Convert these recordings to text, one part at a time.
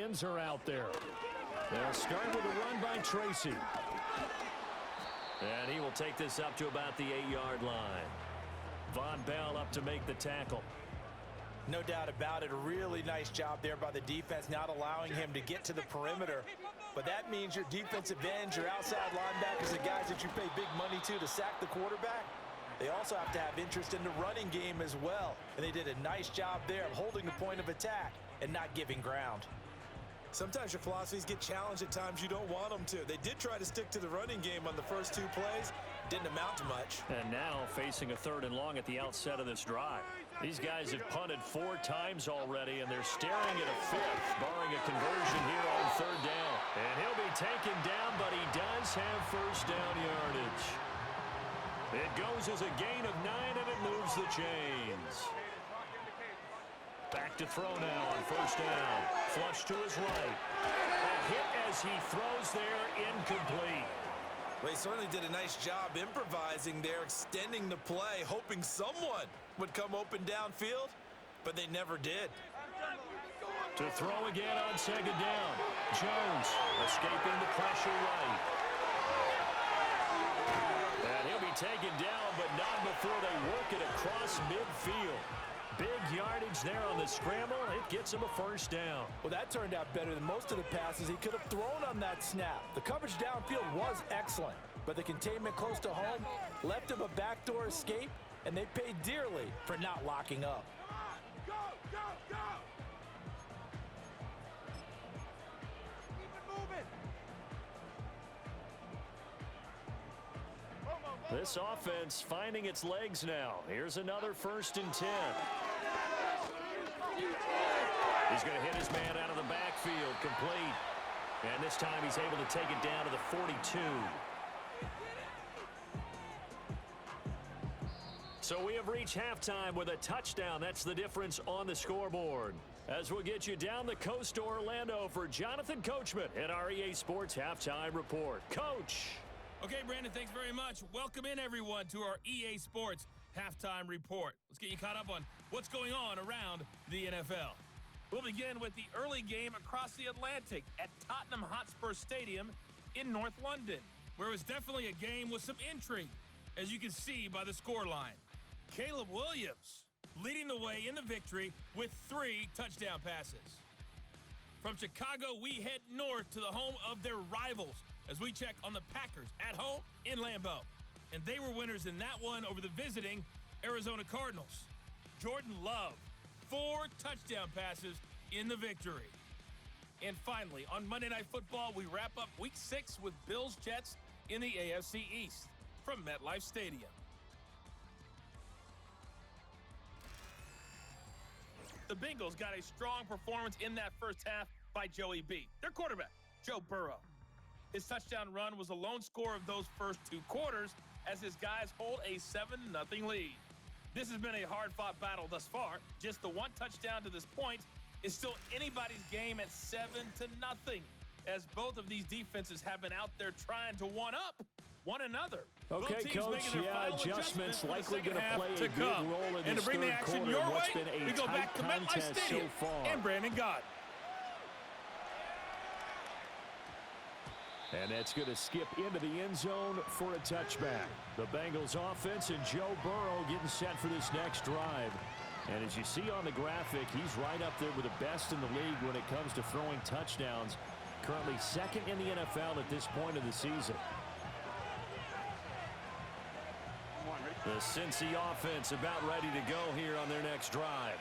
ends are out there. They'll start with a run by Tracy. And he will take this up to about the 8-yard line. Von Bell up to make the tackle. No doubt about it. A really nice job there by the defense, not allowing him to get to the perimeter. But that means your defensive ends, your outside linebackers, the guys that you pay big money to sack the quarterback, they also have to have interest in the running game as well. And they did a nice job there of holding the point of attack and not giving ground. Sometimes your philosophies get challenged at times you don't want them to. They did try to stick to the running game on the first 2 plays. Didn't amount to much. And now facing a 3rd and long at the outset of this drive. These guys have punted 4 times already, and they're staring at a 5th, barring a conversion here on 3rd down. And he'll be taken down, but he does have first down yardage. It goes as a gain of 9, and it moves the chains. Back to throw now on first down. Flush to his right. A hit as he throws there, incomplete. Well, he certainly did a nice job improvising there, extending the play, hoping someone would come open downfield, but they never did. To throw again on 2nd down. Jones escaping the pressure right. And he'll be taken down, but not before they work it across midfield. Big yardage there on the scramble. It gets him a first down. Well, that turned out better than most of the passes he could have thrown on that snap. The coverage downfield was excellent, but the containment close to home left him a backdoor escape, and they paid dearly for not locking up. Go, go, go! Keep it moving! This offense finding its legs now. Here's another 1st and 10. He's going to hit his man out of the backfield, complete. And this time he's able to take it down to the 42. So we have reached halftime with a touchdown. That's the difference on the scoreboard. As we'll get you down the coast to Orlando for Jonathan Coachman at our EA Sports Halftime Report. Coach. Okay, Brandon, thanks very much. Welcome in, everyone, to our EA Sports Halftime Report. Let's get you caught up on what's going on around the NFL. We'll begin with the early game across the Atlantic at Tottenham Hotspur Stadium in North London, where it was definitely a game with some intrigue, as you can see by the scoreline. Caleb Williams leading the way in the victory with 3 touchdown passes. From Chicago, we head north to the home of their rivals as we check on the Packers at home in Lambeau. And they were winners in that one over the visiting Arizona Cardinals. Jordan Love, 4 touchdown passes in the victory. And finally, on Monday Night Football, we wrap up Week 6 with Bills-Jets in the AFC East from MetLife Stadium. The Bengals got a strong performance in that first half by Joey B, their quarterback, Joe Burrow. His touchdown run was the lone score of those first 2 quarters as his guys hold a 7-0 lead. This has been a hard-fought battle thus far. Just the 1 touchdown to this point is still anybody's game at 7-0, as both of these defenses have been out there trying to one-up one another. Okay, Coach, adjustments likely going to play a big role in and this to bring the third action quarter. your What's way, been a we go tight back to MetLife contest Stadium so far. and Brandon Gott. And that's going to skip into the end zone for a touchback. The Bengals offense and Joe Burrow getting set for this next drive. And as you see on the graphic, he's right up there with the best in the league when it comes to throwing touchdowns. Currently 2nd in the NFL at this point of the season. The Cincy offense about ready to go here on their next drive.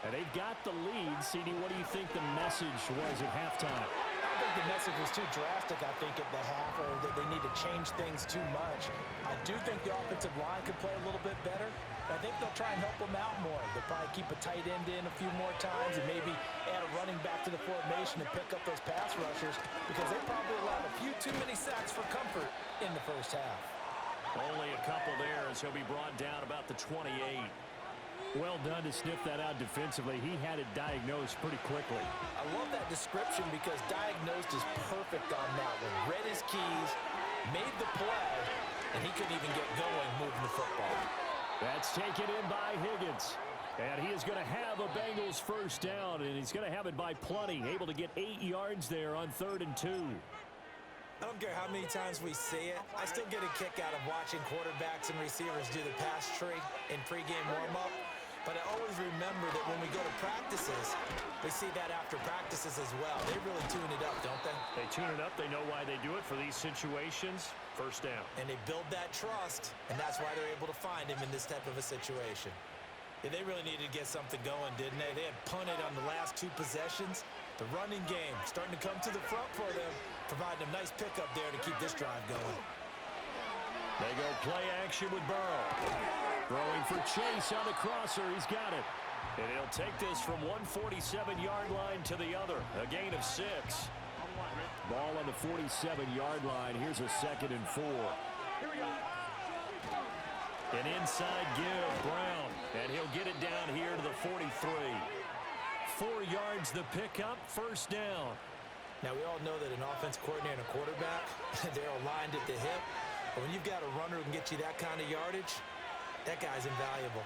And they've got the lead. CD, what do you think the message was at halftime? I think the message was too drastic, I think, at the half, or that they need to change things too much. I do think the offensive line could play a little bit better. I think they'll try and help them out more. They'll probably keep a tight end in a few more times and maybe add a running back to the formation and pick up those pass rushers, because they probably allowed a few too many sacks for comfort in the first half. Only a couple there as he'll be brought down about the 28. Well done to sniff that out defensively. He had it diagnosed pretty quickly. I love that description because diagnosed is perfect on that one. Read his keys, made the play, and he couldn't even get going moving the football. That's taken in by Higgins. And he is going to have a Bengals first down, and he's going to have it by plenty, able to get 8 yards there on 3rd and 2. I don't care how many times we see it. I still get a kick out of watching quarterbacks and receivers do the pass tree in pregame warm-up. But I always remember that when we go to practices, we see that after practices as well. They really tune it up, don't they? They tune it up. They know why they do it for these situations. First down. And they build that trust, and that's why they're able to find him in this type of a situation. Yeah, they really needed to get something going, didn't they? They had punted on the last 2 possessions. The running game starting to come to the front for them, providing a nice pickup there to keep this drive going. They go play action with Burrow. Throwing for Chase on the crosser. He's got it. And he'll take this from 147-yard line to the other. A gain of 6. Ball on the 47-yard line. Here's a 2nd and 4. An inside give, Brown. And he'll get it down here to the 43. 4 yards the pickup, first down. Now, we all know that an offense coordinator and a quarterback, they're aligned at the hip. But when you've got a runner who can get you that kind of yardage, that guy's invaluable.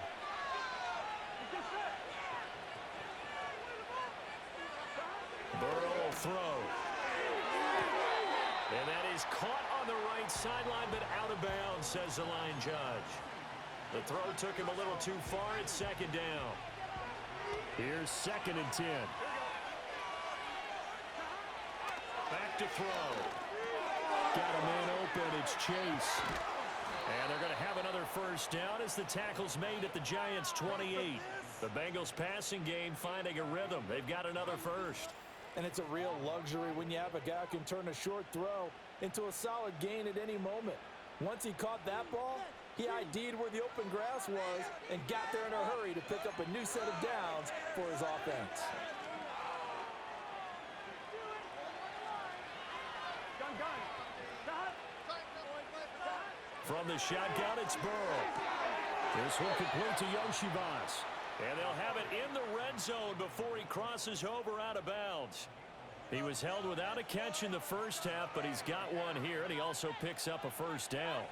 Burrow will throw. And that is caught on the right sideline, but out of bounds, says the line judge. The throw took him a little too far. It's 2nd down. Here's 2nd and 10. Back to throw. Got a man open. It's Chase. And they're going to have another first down as the tackle's made at the Giants' 28. The Bengals passing game finding a rhythm. They've got another first. And it's a real luxury when you have a guy who can turn a short throw into a solid gain at any moment. Once he caught that ball, he ID'd where the open grass was and got there in a hurry to pick up a new set of downs for his offense. From the shotgun, it's Burrow. This one complete to Yoshivas. And they'll have it in the red zone before he crosses over out of bounds. He was held without a catch in the first half, but he's got one here, and he also picks up a first down.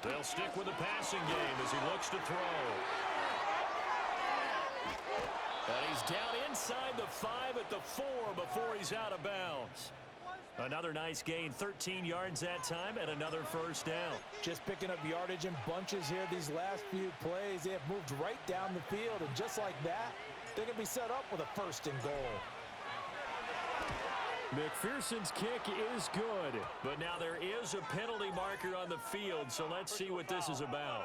They'll stick with the passing game as he looks to throw. And he's down inside the 5 at the 4 before he's out of bounds. Another nice gain, 13 yards that time, and another first down. Just picking up yardage in bunches here these last few plays. They have moved right down the field, and just like that, they can be set up with a 1st and goal. McPherson's kick is good, but now there is a penalty marker on the field, so let's see what this is about.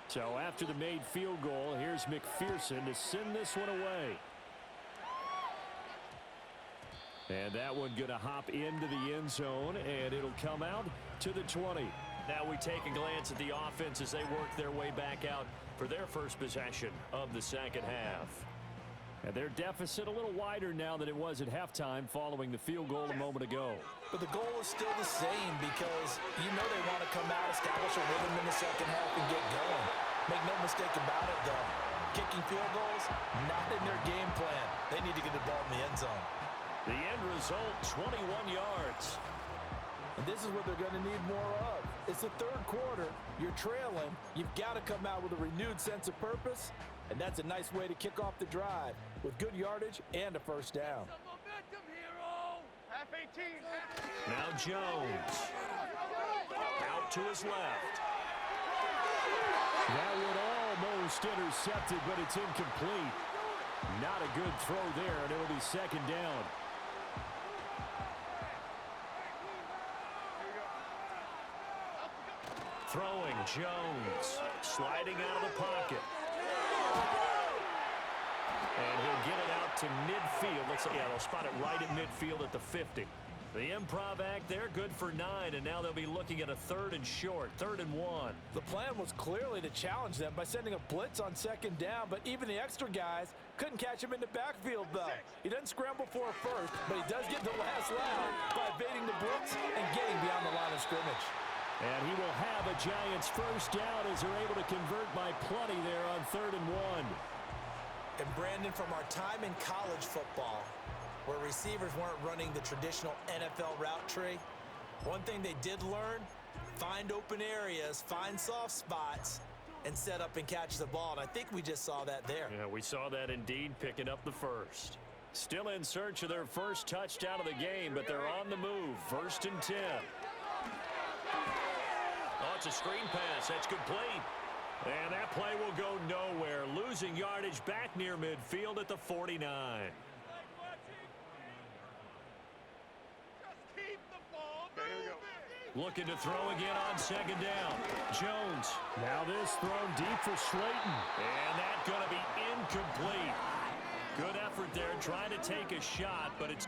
So after the made field goal, here's McPherson to send this one away. And that one going to hop into the end zone, and it'll come out to the 20. Now we take a glance at the offense as they work their way back out for their first possession of the second half. And their deficit a little wider now than it was at halftime following the field goal a moment ago. But the goal is still the same because you know they want to come out, establish a rhythm in the second half, and get going. Make no mistake about it, though. Kicking field goals, not in their game plan. They need to get the ball in the end zone. The end result, 21 yards. And this is what they're going to need more of. It's the third quarter. You're trailing. You've got to come out with a renewed sense of purpose, and that's a nice way to kick off the drive with good yardage and a first down. Half 18. Now Jones. Out to his left. That one almost intercepted, but it's incomplete. Not a good throw there, and it'll be second down. Throwing, Jones. Sliding out of the pocket. And he'll get it out to midfield. Let's say, yeah, they'll spot it right at midfield at the 50. The improv act there, good for 9, and now they'll be looking at a 3rd and short, 3rd and 1. The plan was clearly to challenge them by sending a blitz on 2nd down, but even the extra guys couldn't catch him in the backfield, though. He doesn't scramble for a first, but he does get the last laugh by evading the blitz and getting beyond the line of scrimmage. And he will have a Giants first down as they're able to convert by plenty there on 3rd and 1. And Brandon, from our time in college football, where receivers weren't running the traditional NFL route tree, one thing they did learn, find open areas, find soft spots, and set up and catch the ball. And I think we just saw that there. Yeah, we saw that indeed, picking up the first. Still in search of their first touchdown of the game, but they're on the move. 1st and 10. Oh, it's a screen pass. That's complete. And that play will go nowhere. Losing yardage back near midfield at the 49. Looking to throw again on 2nd down. Jones. Now this thrown deep for Slayton. And that's going to be incomplete. Good effort there trying to take a shot, but it's...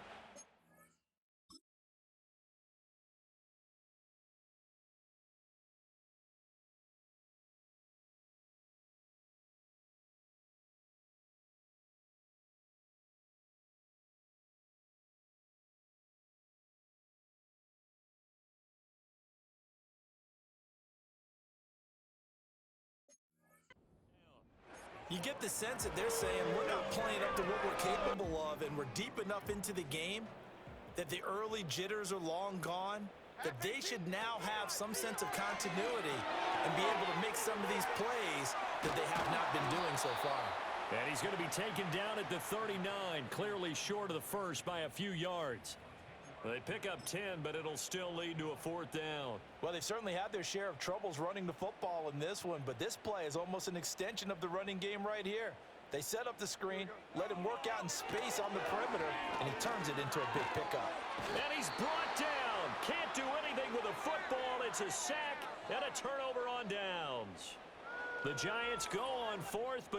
You get the sense that they're saying we're not playing up to what we're capable of, and we're deep enough into the game that the early jitters are long gone, that they should now have some sense of continuity and be able to make some of these plays that they have not been doing so far. And he's going to be taken down at the 39, clearly short of the first by a few yards. They pick up 10, but it'll still lead to a 4th down. Well, they've certainly had their share of troubles running the football in this one, but this play is almost an extension of the running game right here. They set up the screen, let him work out in space on the perimeter, and he turns it into a big pickup. And he's brought down. Can't do anything with a football. It's a sack and a turnover on downs. The Giants go on 4th, but